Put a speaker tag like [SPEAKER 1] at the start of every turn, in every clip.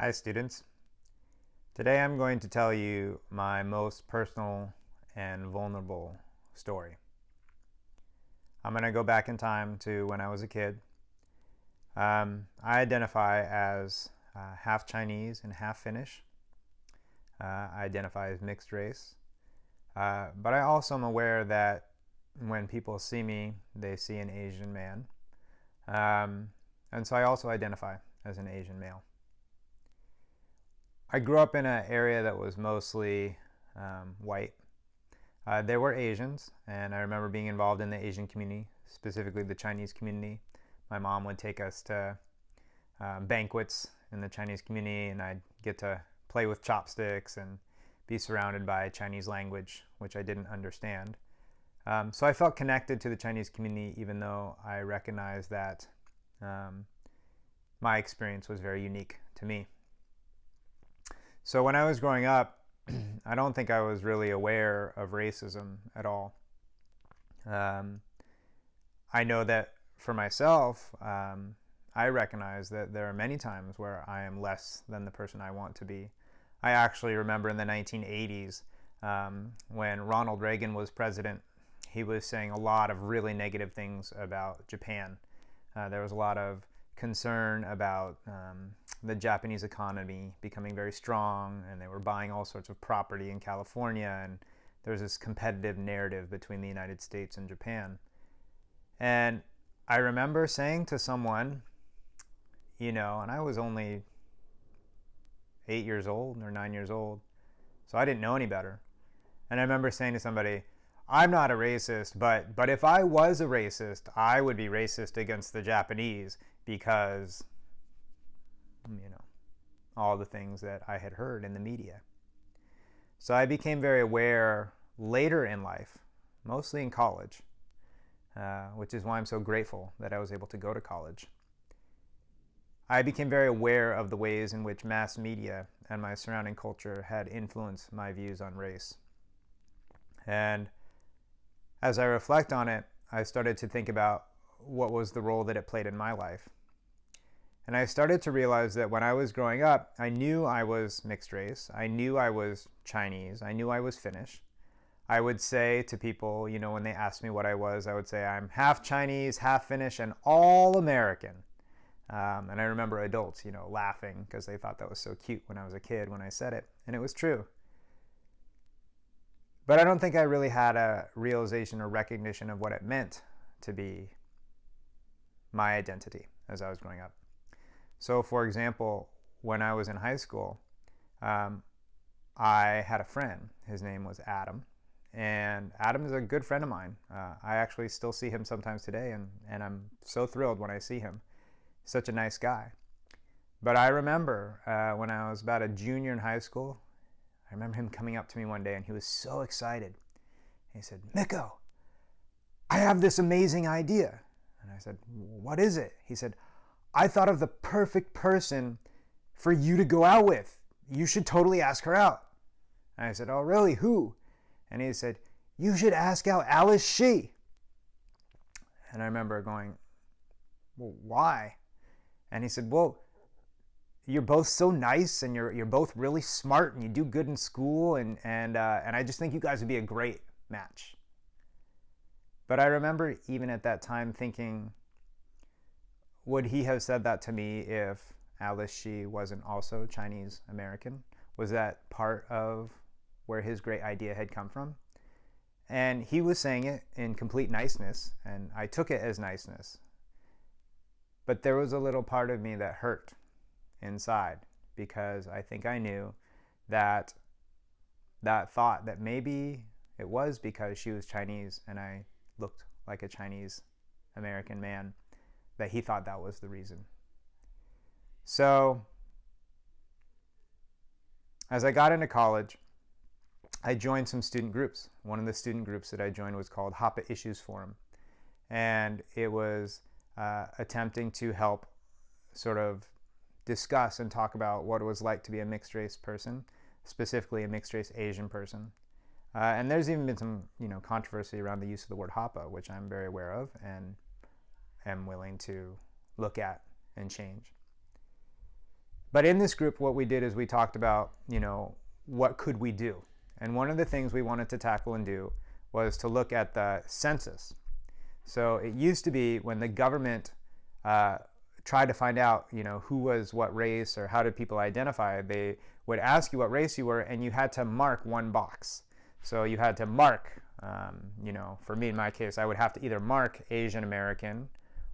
[SPEAKER 1] Hi students. Today I'm going to tell you my most personal and vulnerable story. I'm going to go back in time to when I was a kid. I identify as half Chinese and half Finnish. I identify as mixed race. But I also am aware that when people see me, they see an Asian man. And so I also identify as an Asian male. I grew up in an area that was mostly white. There were Asians, and I remember being involved in the Asian community, specifically the Chinese community. My mom would take us to banquets in the Chinese community, and I'd get to play with chopsticks and be surrounded by Chinese language, which I didn't understand. So I felt connected to the Chinese community, even though I recognized that my experience was very unique to me. So when I was growing up, I don't think I was really aware of racism at all. I know that for myself, I recognize that there are many times where I am less than the person I want to be. I actually remember in the 1980s when Ronald Reagan was president, he was saying a lot of really negative things about Japan. There was a lot of concern about the Japanese economy becoming very strong, and they were buying all sorts of property in California, and there was this competitive narrative between the United States and Japan. And I remember saying to someone, and I was only 8 years old or 9 years old, so I didn't know any better. And I remember saying to somebody, I'm not a racist, but if I was a racist, I would be racist against the Japanese because, all the things that I had heard in the media. So I became very aware later in life, mostly in college, which is why I'm so grateful that I was able to go to college. I became very aware of the ways in which mass media and my surrounding culture had influenced my views on race. And as I reflect on it, I started to think about what was the role that it played in my life. And I started to realize that when I was growing up, I knew I was mixed race. I knew I was Chinese. I knew I was Finnish. I would say to people, when they asked me what I was, I would say I'm half Chinese, half Finnish, and all American. And I remember adults, laughing because they thought that was so cute when I was a kid when I said it. And it was true. But I don't think I really had a realization or recognition of what it meant to be my identity as I was growing up. So, for example, when I was in high school, I had a friend. His name was Adam. And Adam is a good friend of mine. I actually still see him sometimes today, and I'm so thrilled when I see him. Such a nice guy. But I remember when I was about a junior in high school, I remember him coming up to me one day, and he was so excited. He said, Mikko, I have this amazing idea. And I said, what is it? He said, I thought of the perfect person for you to go out with. You should totally ask her out. And I said, oh, really? Who? And he said, you should ask out Alice Shee. And I remember going, well, why? And he said, well, you're both so nice, and you're both really smart, and you do good in school, and I just think you guys would be a great match. But I remember even at that time thinking, would he have said that to me if Alice Shee wasn't also Chinese American? Was that part of where his great idea had come from? And he was saying it in complete niceness, and I took it as niceness. But there was a little part of me that hurt inside, because I think I knew that thought that maybe it was because she was Chinese and I looked like a Chinese American man, that he thought that was the reason. So as I got into college, I joined some student groups. One of the student groups that I joined was called Hapa Issues Forum, and it was attempting to help sort of discuss and talk about what it was like to be a mixed race person, specifically a mixed race Asian person. And there's even been some, controversy around the use of the word Hapa, which I'm very aware of and am willing to look at and change. But in this group, what we did is we talked about, what could we do? And one of the things we wanted to tackle and do was to look at the census. So it used to be when the government tried to find out, who was what race or how did people identify, they would ask you what race you were, and you had to mark one box. So you had to mark, for me in my case, I would have to either mark Asian American,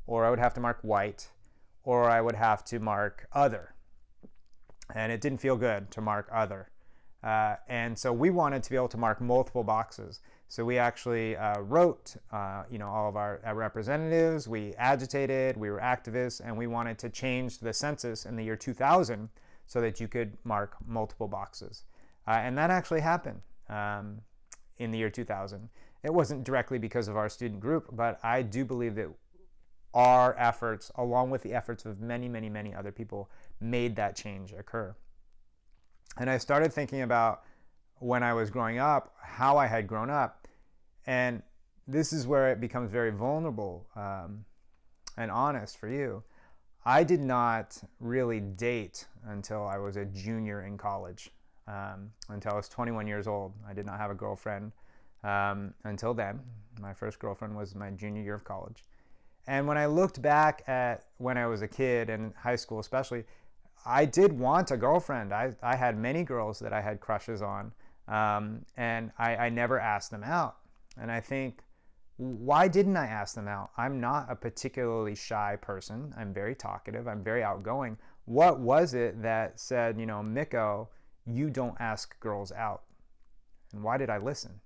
[SPEAKER 1] or I would have to mark white, or I would have to mark other. And it didn't feel good to mark other. And so we wanted to be able to mark multiple boxes. So we actually wrote, all of our representatives. We agitated, we were activists, and we wanted to change the census in the year 2000 so that you could mark multiple boxes. And that actually happened in the year 2000. It wasn't directly because of our student group, but I do believe that our efforts, along with the efforts of many, many, many other people, made that change occur. And I started thinking about when I was growing up, how I had grown up. And this is where it becomes very vulnerable and honest for you. I did not really date until I was a junior in college, until I was 21 years old. I did not have a girlfriend until then. My first girlfriend was my junior year of college. And when I looked back at when I was a kid, and high school especially, I did want a girlfriend. I had many girls that I had crushes on, and I never asked them out. And I think, why didn't I ask them out? I'm not a particularly shy person. I'm very talkative. I'm very outgoing. What was it that said, Miko, you don't ask girls out? And why did I listen?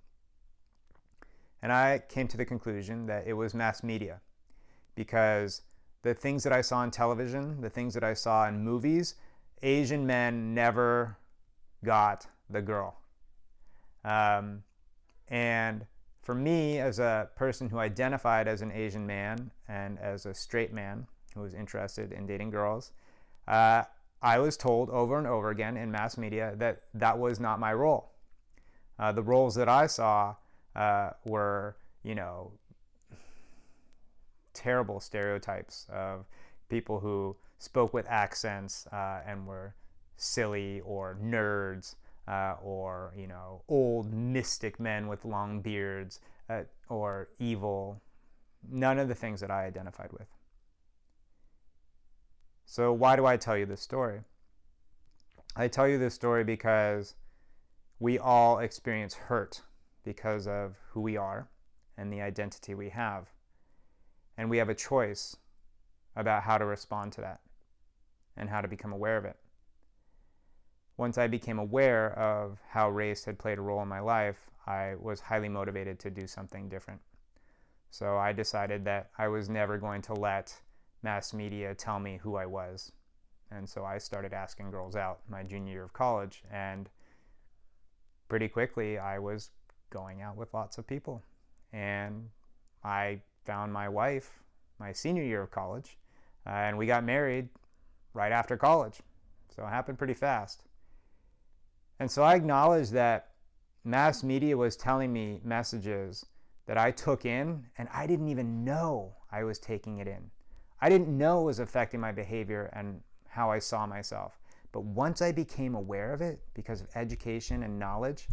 [SPEAKER 1] And I came to the conclusion that it was mass media, because the things that I saw on television, the things that I saw in movies, Asian men never got the girl. And for me, as a person who identified as an Asian man and as a straight man who was interested in dating girls, I was told over and over again in mass media that that was not my role. The roles that I saw were, terrible stereotypes of people who spoke with accents and were silly or nerds or old mystic men with long beards or evil. None of the things that I identified with. So why do I tell you this story? I tell you this story because we all experience hurt because of who we are and the identity we have. And we have a choice about how to respond to that and how to become aware of it. Once I became aware of how race had played a role in my life, I was highly motivated to do something different. So I decided that I was never going to let mass media tell me who I was. And so I started asking girls out my junior year of college, and pretty quickly I was going out with lots of people. And I found my wife my senior year of college, and we got married right after college. So it happened pretty fast. And so I acknowledge that mass media was telling me messages that I took in, and I didn't even know I was taking it in. I didn't know it was affecting my behavior and how I saw myself. But once I became aware of it, because of education and knowledge,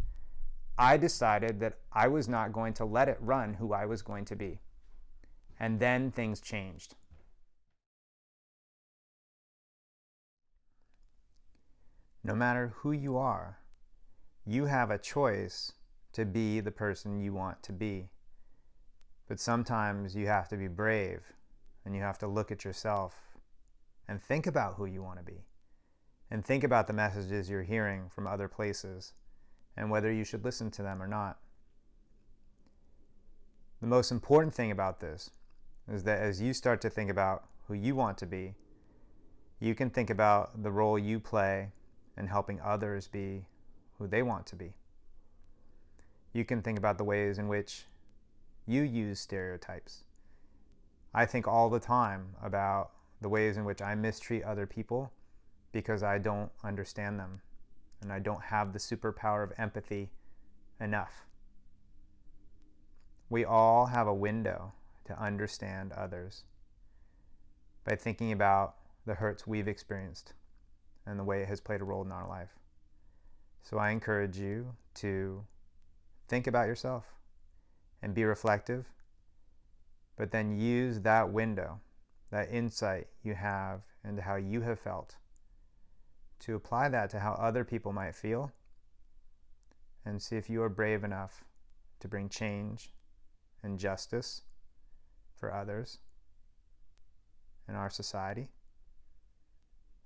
[SPEAKER 1] I decided that I was not going to let it run who I was going to be. And then things changed. No matter who you are, you have a choice to be the person you want to be. But sometimes you have to be brave, and you have to look at yourself and think about who you want to be, and think about the messages you're hearing from other places and whether you should listen to them or not. The most important thing about this is that as you start to think about who you want to be, you can think about the role you play in helping others be who they want to be. You can think about the ways in which you use stereotypes. I think all the time about the ways in which I mistreat other people because I don't understand them and I don't have the superpower of empathy enough. We all have a window to understand others by thinking about the hurts we've experienced and the way it has played a role in our life. So I encourage you to think about yourself and be reflective, but then use that window, that insight you have into how you have felt, to apply that to how other people might feel, and see if you are brave enough to bring change and justice for others in our society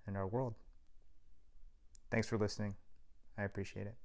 [SPEAKER 1] and our world. Thanks for listening. I appreciate it.